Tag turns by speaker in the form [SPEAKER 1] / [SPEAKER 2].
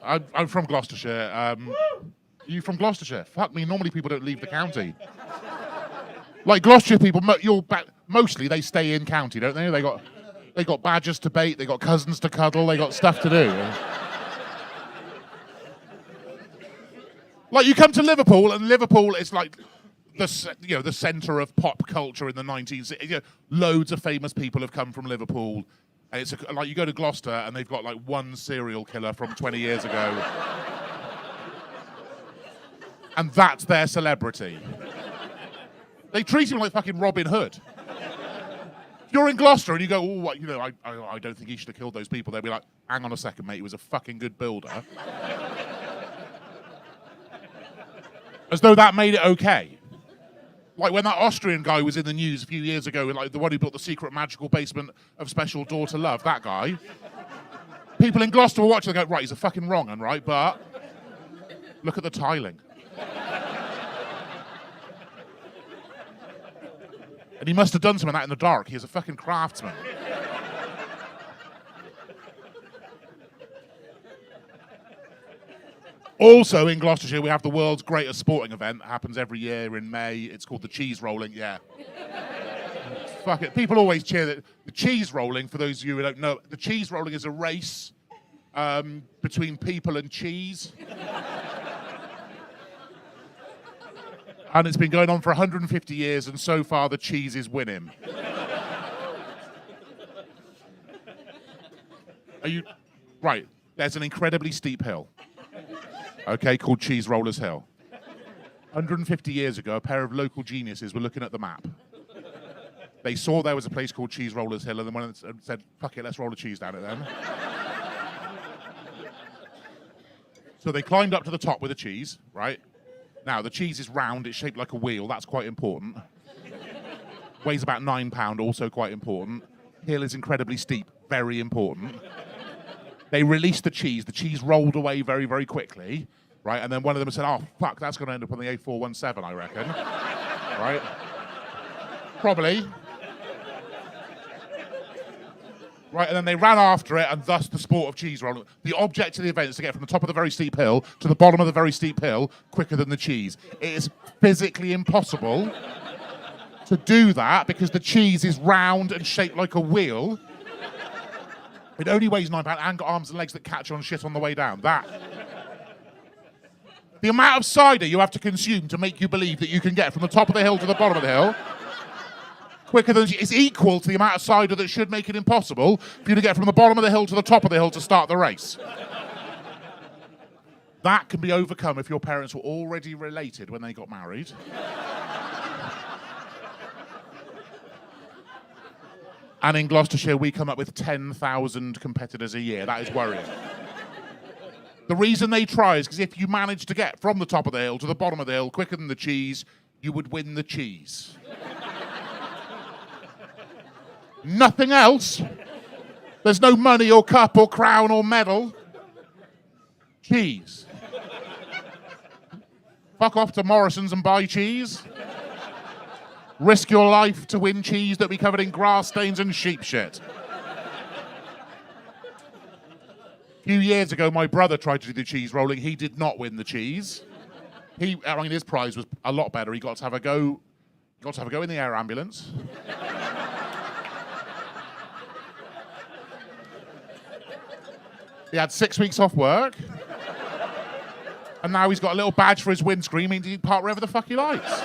[SPEAKER 1] I'm from Gloucestershire. Are you from Gloucestershire? Fuck me, normally people don't leave the county. Like Gloucestershire people, mostly they stay in county, don't they? They got badgers to bait, they got cousins to cuddle, they got stuff to do. Like you come to Liverpool, and Liverpool is like the centre of pop culture in the 1960s. Loads of famous people have come from Liverpool. And it's like you go to Gloucester and they've got like one serial killer from 20 years ago. And that's their celebrity. They treat him like fucking Robin Hood. If you're in Gloucester and you go, oh, I don't think he should have killed those people, they'll be like, hang on a second, mate, he was a fucking good builder. As though that made it okay. Like when that Austrian guy was in the news a few years ago, like the one who built the secret magical basement of Special Door to Love, that guy. People in Gloucester were watching, they go, right, he's a fucking wrong un, right? But look at the tiling. And he must have done some of that in the dark. He is a fucking craftsman. Also in Gloucestershire, we have the world's greatest sporting event. It happens every year in May. It's called the cheese rolling, yeah. Fuck it. People always cheer that. The cheese rolling, for those of you who don't know, the cheese rolling is a race between people and cheese. And it's been going on for 150 years, and so far the cheese is winning. Right, there's an incredibly steep hill. Okay, called Cheese Rollers Hill. 150 years ago, a pair of local geniuses were looking at the map. They saw there was a place called Cheese Rollers Hill, and then went and said, fuck it, let's roll a cheese down it then. So they climbed up to the top with the cheese, right? Now, the cheese is round, it's shaped like a wheel, that's quite important. Weighs about £9, also quite important. Hill is incredibly steep, very important. They released the cheese rolled away very, very quickly, right? And then one of them said, oh, fuck, that's going to end up on the A417, I reckon. Right? Probably. Right, and then they ran after it, and thus the sport of cheese rolling. The object of the event is to get from the top of the very steep hill to the bottom of the very steep hill quicker than the cheese. It is physically impossible to do that because the cheese is round and shaped like a wheel. It only weighs £9 and got arms and legs that catch on shit on the way down. The amount of cider you have to consume to make you believe that you can get from the top of the hill to the bottom of the hill quicker than is equal to the amount of cider that should make it impossible for you to get from the bottom of the hill to the top of the hill to start the race. That can be overcome if your parents were already related when they got married. And in Gloucestershire, we come up with 10,000 competitors a year. That is worrying. The reason they try is because if you manage to get from the top of the hill to the bottom of the hill quicker than the cheese, you would win the cheese. Nothing else. There's no money or cup or crown or medal. Cheese. Fuck off to Morrison's and buy cheese. Risk your life to win cheese that'll be covered in grass stains and sheep shit. A few years ago, my brother tried to do the cheese rolling. He did not win the cheese. His prize was a lot better. He got to have a go. In the air ambulance. He had 6 weeks off work. And now he's got a little badge for his windscreen, meaning he can park wherever the fuck he likes.